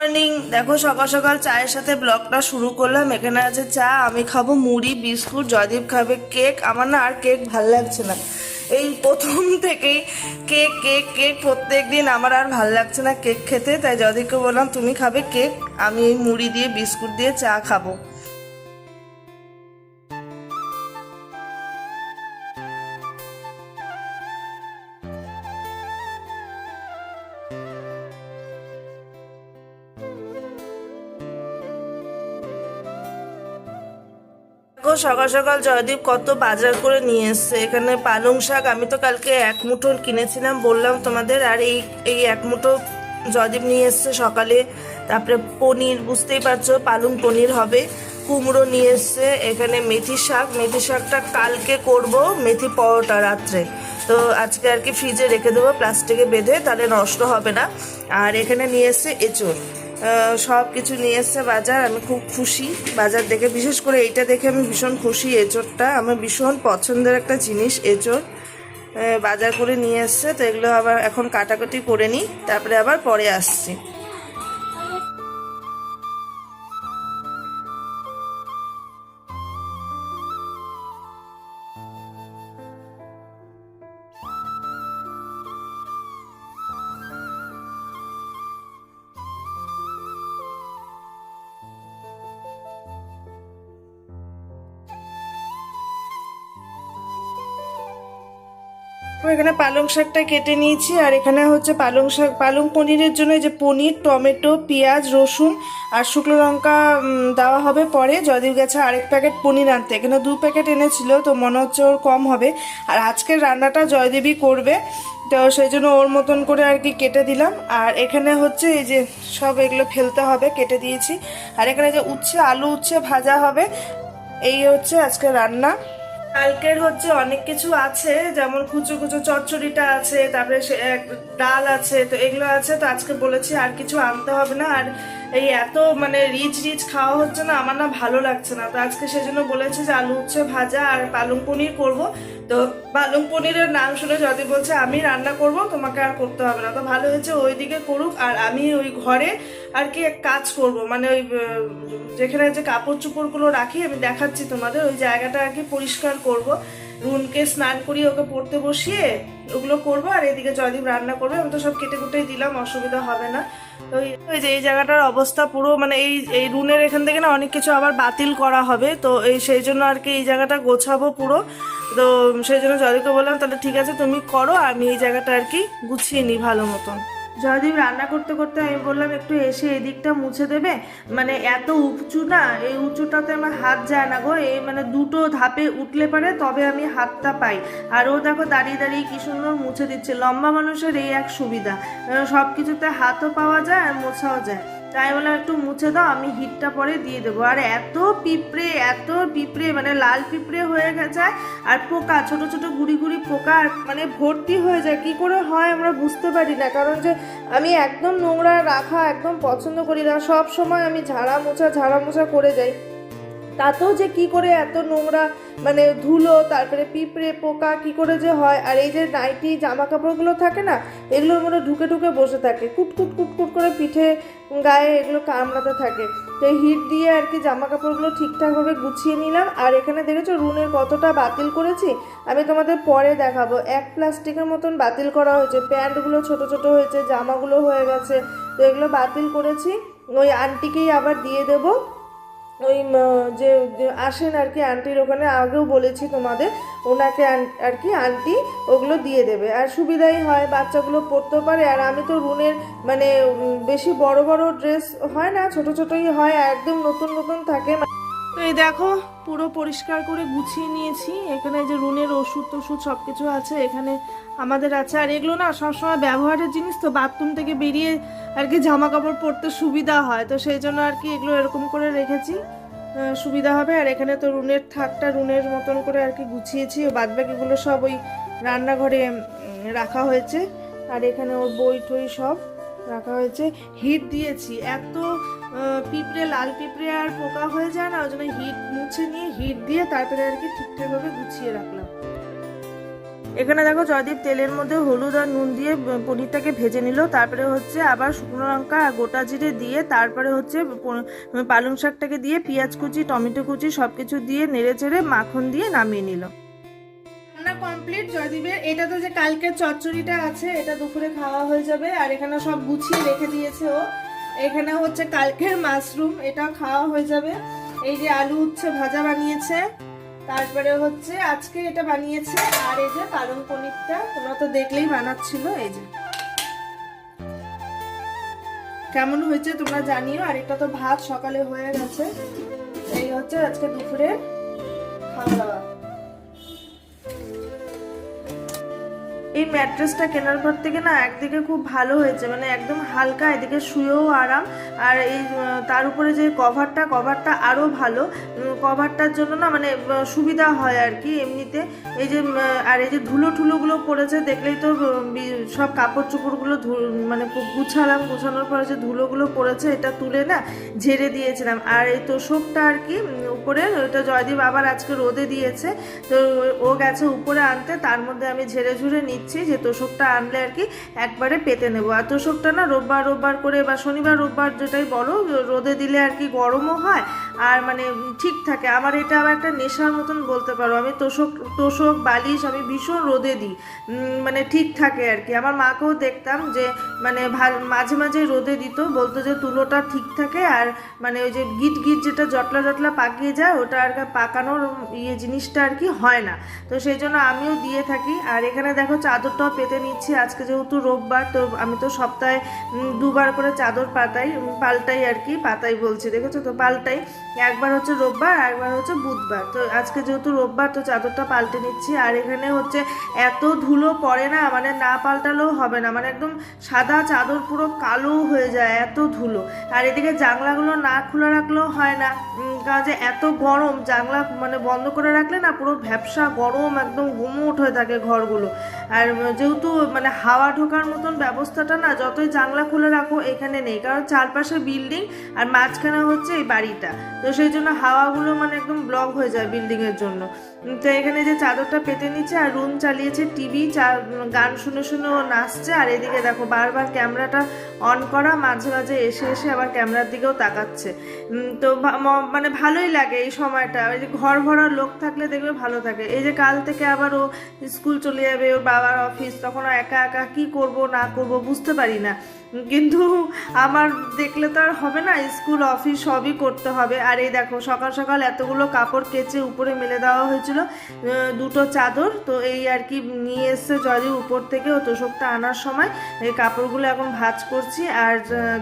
Morning. দেখো সকাল সকাল চায়ের সাথে ব্লগটা শুরু করলাম। এখানে আছে চা, আমি খাবো মুড়ি বিস্কুট, জয়দীপ খাবে কেক। আমার না আর কেক ভাল লাগছে না, এই প্রথম থেকেই কেক কেক কেক প্রত্যেক দিন আমার আর ভাল লাগছে না কেক খেতে। তাই জয়দীপকে বললাম তুমি খাবে কেক, আমি এই মুড়ি দিয়ে বিস্কুট দিয়ে চা খাবো। সকাল সকাল জয়দীপ কত বাজার করে নিয়ে এসছে। এখানে পালং শাক আমি তো কালকে এক মুঠো কিনেছিলাম বললাম তোমাদের, আর এই এই এক মুঠো জয়দীপ নিয়ে এসছে সকালে। তারপরে পনির, বুঝতেই পারছো পালং পনির হবে। কুমড়ো নিয়ে এসছে। এখানে মেথি শাক, মেথি শাকটা কালকে করব মেথি পরোটা রাত্রে, তো আজকে আর কি ফ্রিজে রেখে দেবো প্লাস্টিকে বেঁধে, তাহলে নষ্ট হবে না। আর এখানে নিয়ে এসছে এঁচোড়, সব কিছু নিয়ে এসছে বাজার। আমি খুব খুশি বাজার দেখে, বিশেষ করে এইটা দেখে আমি ভীষণ খুশি। এঁচোড়টা আমার ভীষণ পছন্দের একটা জিনিস, এঁচোড় বাজার করে নিয়ে এসছে। তো এগুলো আবার এখন কাটাকুটি করে নিই, তারপরে আবার পরে আসছি। এখানে পালং শাকটা কেটে নিয়েছি, আর এখানে হচ্ছে পালং শাক, পালং পনিরের জন্য যে পনির, টমেটো, পেঁয়াজ, রসুন আর শুকনো লঙ্কা দেওয়া হবে পরে। জয়দীপ গেছে আরেক প্যাকেট পনির আনতে, এখানে 2 প্যাকেট এনেছিল, তো মনে হচ্ছে ওর কম হবে। আর আজকের রান্নাটা জয়দীপই করবে, তো সেই জন্য ওর মতন করে আর কি কেটে দিলাম। আর এখানে হচ্ছে এই যে সব এগুলো ফেলতে হবে, কেটে দিয়েছি। আর এখানে যে উচ্ছে, আলু উচ্ছে ভাজা হবে। এই হচ্ছে আজকে রান্না। কালকের হচ্ছে অনেক কিছু আছে, যেমন কুচো কুচো চচ্চড়িটা আছে, তারপরে ডাল আছে, তো এগুলো আছে। তো আজকে বলেছি আর কিছু আনতে হবে না। আর এই এত মানে রিচ রিচ খাওয়া হচ্ছে না, আমার না ভালো লাগছে না। তো আজকে সেজন্য বলেছি যে আলু উচ্ছে ভাজা আর পালং পনির করব। তো পালং পনিরের নাম শুনে যদি বলছে আমি রান্না করব, তোমাকে আর করতে হবে না। তো ভালো হয়েছে, ওইদিকে করুক আর আমি ওই ঘরে আর কি এক কাজ করব, মানে ওই যেখানে যে কাপড় চোপড়গুলো রাখি আমি দেখাচ্ছি তোমাদের, ওই জায়গাটা আর কি পরিষ্কার করব। রুনকে স্নান করিয়ে ওকে পড়তে বসিয়ে ওগুলো করবো, আর এদিকে জয়দীপ রান্না করবে। আমি তো সব কেটে কুটেই দিলাম, অসুবিধা হবে না। তো ওই যে এই জায়গাটার অবস্থা পুরো মানে এই এই রুনের এখান থেকে না অনেক কিছু আবার বাতিল করা হবে, তো এই সেই জন্য আর কি এই জায়গাটা গোছাবো পুরো। তো সেই জন্য জয়দীপকে বললাম তাহলে ঠিক আছে তুমি করো, আমি এই জায়গাটা আর কি গুছিয়ে নিই ভালো মতন। জয়দীপ রান্না করতে করতে আমি বললাম একটু এসে এদিকটা মুছে দেবে, মানে এত উঁচু না, এই উঁচুটাতে আমার হাত যায় না গো। এই মানে 2টো ধাপে উঠলে পারে তবে আমি হাতটা পাই। আর ও দেখো দাঁড়িয়ে দাঁড়িয়ে কি সুন্দর মুছে দিচ্ছে। লম্বা মানুষের এই এক সুবিধা, সব কিছুতে হাতও পাওয়া যায় আর মোছাও যায়। তাই বলে একটু মুছে দাও, আমি হিটটা পরে দিয়ে দেবো। আর এত পিঁপড়ে, এত পিঁপড়ে, মানে লাল পিঁপড়ে হয়ে গেছে। আর পোকা, ছোট ছোট গুড়ি গুড়ি পোকা মানে ভর্তি হয়ে যায়। কি করে হয় আমরা বুঝতে পারি না, কারণ যে আমি একদম নোংরা রাখা একদম পছন্দ করি না। সব সময় আমি ঝাড়া মোছা করে যাই, তাতেও যে কি করে এত নোংরা, মানে ধুলো, তারপরে পিঁপড়ে পোকা কি করে যে হয়। আর এই যে নাইটি জামা কাপড়গুলো থাকে না, এগুলোর মধ্যে ঢুকে ঢুকে বসে থাকে, কুটকুট কুটকুট করে পিঠে গায়ে এগুলো কামড়াতে থাকে। তো এই হিট দিয়ে আর কি জামা কাপড়গুলো ঠিকঠাকভাবে গুছিয়ে নিলাম। আর এখানে দেখেছো রুনের কতটা বাতিল করেছি, আমি তোমাদের পরে দেখাবো। এক প্লাস্টিকের মতন বাতিল করা হয়েছে, প্যান্টগুলো ছোট ছোট হয়েছে, জামাগুলো হয়ে গেছে, তো এগুলো বাতিল করেছি। ওই আন্টিকেই আবার দিয়ে দেবো, ওই যে আসেন আর কি আন্টির ওখানে, আগেও বলেছি তোমাদের, ওনাকে আর কি আন্টি ওগুলো দিয়ে দেবে। আর সুবিধাই হয়, বাচ্চাগুলো পরতে পারে। আর আমি তো রুনের মানে বেশি বড় বড় ড্রেস হয় না, ছোট ছোটই হয়, একদম নতুন নতুন থাকে। তো এই দেখো পুরো পরিষ্কার করে গুছিয়ে নিয়েছি। এখানে যে রুনের ওষুধ টষুধ সব কিছু আছে এখানে আমাদের আছে। আর এগুলো না সবসময় ব্যবহারের জিনিস, তো বাথরুম থেকে বেরিয়ে আর কি জামা কাপড় পরতে সুবিধা হয়, তো সেই জন্য আর কি এগুলো এরকম করে রেখেছি, সুবিধা হবে। আর এখানে তো রুনের থাকটা রুনের মতন করে আর কি গুছিয়েছি, বাদ বাকিগুলো সব ওই রান্নাঘরে রাখা হয়েছে। আর এখানে ওর বই টই সব রাখা হয়েছে। হিট দিয়েছি, এত পিঁপড়ে, লাল পিঁপড়ে আর পোকা হয়ে যায় না, ওই জন্য হিট মুছে নিয়ে হিট দিয়ে তারপরে আর কি ঠিকঠাকভাবে গুছিয়ে রাখলাম। এখানে দেখো জয়দীপ তেলের মধ্যে হলুদ আর নুন দিয়ে পনিরটাকে ভেজে নিল, তারপরে হচ্ছে আবার শুকনো লঙ্কা আর গোটা জিরে দিয়ে তারপরে হচ্ছে পালং শাকটাকে দিয়ে পেঁয়াজ কুচি টমেটো কুচি সব কিছু দিয়ে নেড়ে চেড়ে মাখন দিয়ে নামিয়ে নিল। রান্না কমপ্লিট জয়দীপের। এটা তো যে কালকের চচ্চড়িটা আছে এটা দুপুরে খাওয়া হয়ে যাবে। আর এখানে সব গুছিয়ে রেখে দিয়েছে ও। এখানে হচ্ছে কালকের মাশরুম, এটাও খাওয়া হয়ে যাবে। এই যে আলু উচ্ছে ভাজা বানিয়েছে, তারপরে হচ্ছে আজকে এটা বানিয়েছে। আর এই যে পালং পনিরটা তোমরা তো দেখলেই বানাচ্ছিল। এই যে কেমন হয়েছে তোমরা জানিও। আর এটা তো ভাত সকালে হয়ে গেছে। এই হচ্ছে আজকে দুপুরে খাওয়া দাওয়া। এই ম্যাট্রেসটা কেনার পর থেকে না একদিকে খুব ভালো হয়েছে, মানে একদম হালকা, এদিকে শুয়েও আরাম। আর এই তার উপরে যে কভারটা আরও ভালো। কভারটার জন্য না মানে সুবিধা হয় আর কি এমনিতে। এই যে আর এই যে ধুলোগুলো পড়েছে দেখলেই তো, সব কাপড় চোপড়গুলো মানে গুছানোর পরে যে ধুলোগুলো পড়েছে এটা তুলে না ঝেড়ে দিয়েছিলাম। আর এই তোষকটা আর কি উপরে, ওইটা জয়দীপ আবার আজকে রোদে দিয়েছে, তো ও গেছে উপরে আনতে, তার মধ্যে আমি ঝেড়ে নিচ্ছি যে তোষকটা আনলে আর কি একবারে পেতে নেবো। আর তোষকটা না রোববার করে বা শনিবার রোববার যেটাই বলো রোদে দিলে আর কি গরমও হয় আর মানে ঠিক থাকে। আমার এটা আবার একটা নেশার মতন বলতে পারো। আমি তোষক বালিশ আমি ভীষণ রোদে দিই, মানে ঠিক থাকে আর কি। আমার মাকেও দেখতাম যে মানে মাঝে রোদে দিত, বলতো যে তুলোটা ঠিক থাকে আর মানে ওই যে গিট যেটা জটলা পাকিয়ে যায় ওটা আর পাকানোর জিনিসটা আর কি হয় না। তো সেই জন্য আমিও দিয়ে থাকি। আর এখানে দেখো চাদরটাও পেতে নিচ্ছি। আজকে যেহেতু রোববার, তো আমি তো সপ্তাহে 2বার করে চাদর পাল্টাই আর কি, পাতাই বলছি দেখেছো তো, পাল্টাই। একবার হচ্ছে রোববার আর একবার হচ্ছে বুধবার। তো আজকে যেহেতু রোববার তো চাদরটা পাল্টে নিচ্ছি। আর এখানে হচ্ছে এত ধুলো পড়ে না, মানে না পাল্টালেও হবে না, মানে একদম সাদা চাদর পুরো কালো হয়ে যায় এত ধুলো। আর এদিকে জানলাগুলো না খুলে রাখলেও হয় না, কারণ যে এত গরম, জানলা মানে বন্ধ করে রাখলে না পুরো ভ্যাপসা গরম একদম গুমোট হয়ে থাকে ঘরগুলো। আর যেহেতু মানে হাওয়া ঢোকার মতন ব্যবস্থাটা না যতই জানলা খুলে রাখো এখানে নেই, কারণ চারপাশে বিল্ডিং আর মাঝখানে হচ্ছে এই বাড়িটা, তো সেই জন্য হাওয়াগুলো মানে একদম ব্লক হয়ে যায় বিল্ডিংয়ের জন্য। তো এখানে যে চাদরটা পেতে নিচ্ছে আর রুম চালিয়েছে টিভি, গান শুনে ও নাচছে। আর এদিকে দেখো বারবার ক্যামেরাটা অন করা, মাঝে এসে আবার ক্যামেরার দিকেও তাকাচ্ছে। তো মানে ভালোই লাগে এই সময়টা। ওই যে ঘর ভরা লোক থাকলে দেখবে ভালো থাকে। এই যে কাল থেকে আবার ও স্কুল চলে যাবে, ওর বাবার অফিস, তখন একা কি করব না করব বুঝতে পারি না। কিন্তু আমার দেখলে তো আর হবে না, স্কুল অফিস সবই করতে হবে। আর এই দেখো সকাল সকাল এতগুলো কাপড় কেচে উপরে মেলে দেওয়া হয়েছিল, 2টো চাদর, তো এই আর কি নিয়ে এসছে জয়দীপ উপর থেকে ও তোষকটা আনার সময়। এই কাপড়গুলো এখন ভাঁজ করছি। আর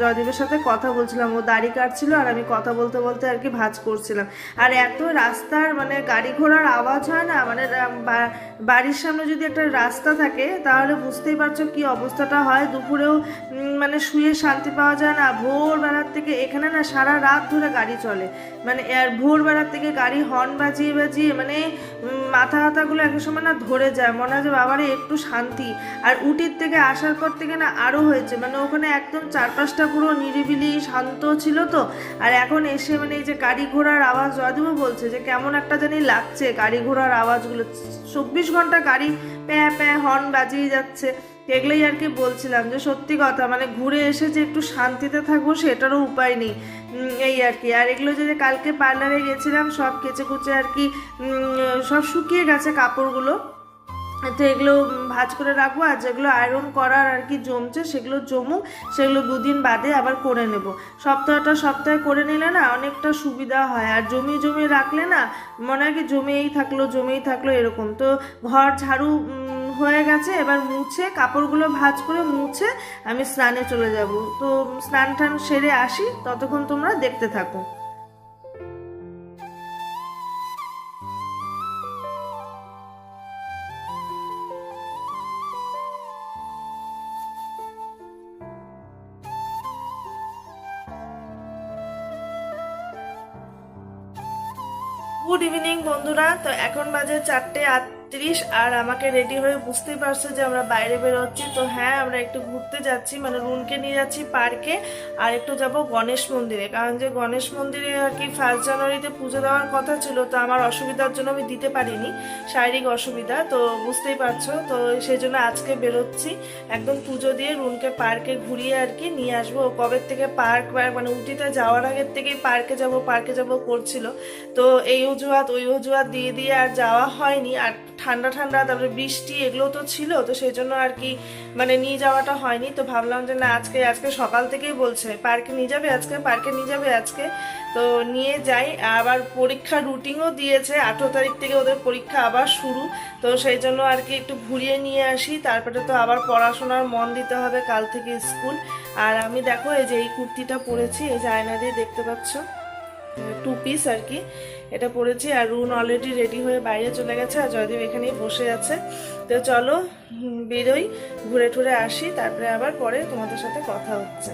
জয়দীপের সাথে কথা বলছিলাম, ও দাড়ি কাটছিল আর আমি কথা বলতে বলতে আর কি ভাঁজ করছিলাম। আর এত রাস্তার মানে গাড়ি ঘোড়ার আওয়াজ হয় না, মানে বাড়ির সামনে যদি একটা রাস্তা থাকে তাহলে বুঝতেই পারছো কি অবস্থাটা হয়। দুপুরেও মানে শুয়ে শান্তি পাওয়া যায় না। ভোরবেলার থেকে এখানে না সারা রাত ধরে গাড়ি চলে, মানে আর ভোরবেলার থেকে গাড়ি হর্ন বাজিয়ে মানে মাথাগুলো এক সময় না ধরে যায়, মনে হয় যে বাবারে একটু শান্তি। আর উটির থেকে আসার পর থেকে না আরও হয়েছে, মানে ওখানে একদম চারপাশটা পুরো নিরিবিলি শান্ত ছিল তো। আর এখন এসে মানে এই যে গাড়ি ঘোড়ার আওয়াজ, জয়দেবও বলছে যে কেমন একটা জানি লাগছে গাড়ি ঘোড়ার আওয়াজগুলো, 24 ঘন্টা গাড়ি প্যাঁ হর্ন বাজিয়ে যাচ্ছে। এগুলোই আর কি বলছিলাম যে সত্যি কথা, মানে ঘুরে এসে যে একটু শান্তিতে থাকবো সেটারও উপায় নেই এই আর কি। আর এগুলো যে কালকে পার্লারে গেছিলাম সব কেচে কুচে আর কি সব শুকিয়ে গেছে কাপড়গুলো, তো এগুলো ভাঁজ করে রাখবো। আর যেগুলো আয়রন করার আর কি জমছে সেগুলো সেগুলো 2 দিন বাদে আবার করে নেব। সপ্তাহে করে নিলে না অনেকটা সুবিধা হয়। আর জমিয়ে রাখলে না মনে হয় কি জমেই থাকলো এরকম। তো ঘর ঝাড়ু হয়ে গেছে, এবার মুছে কাপড়গুলো ভাঁজ করে মুছে আমি স্নানে চলে যাব। তো স্নান টান সেরে আসি, ততক্ষণ তোমরা দেখতে থাকো। গুড ইভিনিং বন্ধুরা। তো এখন বাজে 4:08। 8:30 আর আমাকে রেডি হয়ে বুঝতেই পারছো যে আমরা বাইরে বেরোচ্ছি। তো হ্যাঁ, আমরা একটু ঘুরতে যাচ্ছি, মানে রুনকে নিয়ে যাচ্ছি পার্কে, আর একটু যাব গণেশ মন্দিরে। কারণ যে গণেশ মন্দিরে আর কি 1 জানুয়ারিতে পুজো দেওয়ার কথা ছিল, তো আমার অসুবিধার জন্য আমি দিতে পারিনি, শারীরিক অসুবিধা, তো বুঝতেই পারছো। তো সেই জন্য আজকে বেরোচ্ছি, একদম পুজো দিয়ে রুনকে পার্কে ঘুরিয়ে আর কি নিয়ে আসবো। ও কবে থেকে পার্ক, মানে উটিতে যাওয়ার আগের থেকেই পার্কে যাব করছিল। তো এই অজুহাত ওই অজুহাত দিয়ে দিয়ে আর যাওয়া হয়নি। আর ঠান্ডা ঠান্ডা, তারপরে বৃষ্টি এগুলো তো ছিল, তো সেই জন্য আর কি মানে নিয়ে যাওয়াটা হয়নি। তো ভাবলাম যে না, আজকে সকাল থেকেই বলছে পার্কে নিয়ে যাবে আজকে, পার্কে নিয়ে যাবে আজকে, তো নিয়ে যাই। আবার পরীক্ষা রুটিনও দিয়েছে, 18 তারিখ থেকে ওদের পরীক্ষা আবার শুরু। তো সেই জন্য আর কি একটু ঘুরিয়ে নিয়ে আসি, তারপরে তো আবার পড়াশোনার মন দিতে হবে, কাল থেকে স্কুল। আর আমি দেখো এই যে এই কুর্তিটা পরেছি, এই যে আয়না দিয়ে দেখতে পাচ্ছ, 2 পিস আর কি, এটা পরেছি। আর রুন অলরেডি রেডি হয়ে বাইরে চলে গেছে, আর জয়দেব এখানেই বসে আছে। তো চলো বেরোই, ঘুরে টুরে আসি, তারপরে আবার পরে তোমাদের সাথে কথা হচ্ছে।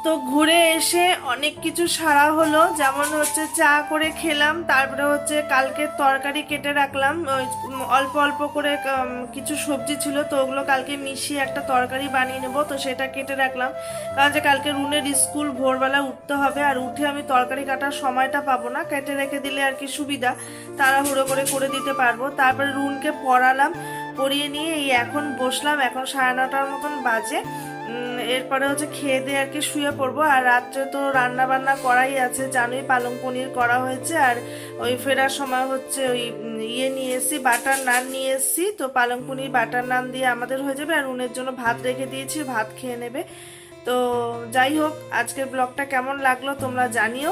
তো ঘুরে এসে অনেক কিছু সারা হলো, যেমন হচ্ছে চা করে খেলাম, তারপরে হচ্ছে কালকে তরকারি কেটে রাখলাম, ওই অল্প অল্প করে কিছু সবজি ছিল, তো ওগুলো কালকে মিশিয়ে একটা তরকারি বানিয়ে নেবো, তো সেটা কেটে রাখলাম। কারণ যে কালকে রুনের স্কুল ভোরবেলা উঠতে হবে, আর উঠে আমি তরকারি কাটার সময়টা পাবো না, কেটে রেখে দিলে আর কি সুবিধা, তাড়াহুড়ো করে দিতে পারবো। তারপরে রুনকে পড়ালাম, পড়িয়ে নিয়ে এই এখন বসলাম, এখন 9:30 মতন বাজে। এরপরে হচ্ছে খেয়ে দিয়ে আর কি শুয়ে পড়বো। আর রাত্রে তো রান্না বান্না করাই আছে, জানোই পালং পনির করা হয়েছে। আর ওই ফেরার সময় হচ্ছে ওই ইয়ে নিয়ে এসেছি, বাটার নান নিয়ে এসেছি, তো পালং পনির বাটার নান দিয়ে আমাদের হয়ে যাবে। আর উনের জন্য ভাত রেখে দিয়েছি, ভাত খেয়ে নেবে। তো যাই হোক, আজকের ব্লগটা কেমন লাগলো তোমরা জানিও।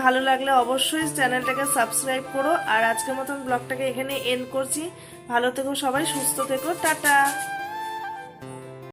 ভালো লাগলে অবশ্যই চ্যানেলটাকে সাবস্ক্রাইব করো। আর আজকের মতন ব্লগটাকে এখানে এন্ড করছি। ভালো থেকো সবাই, সুস্থ থেকো, টাটা।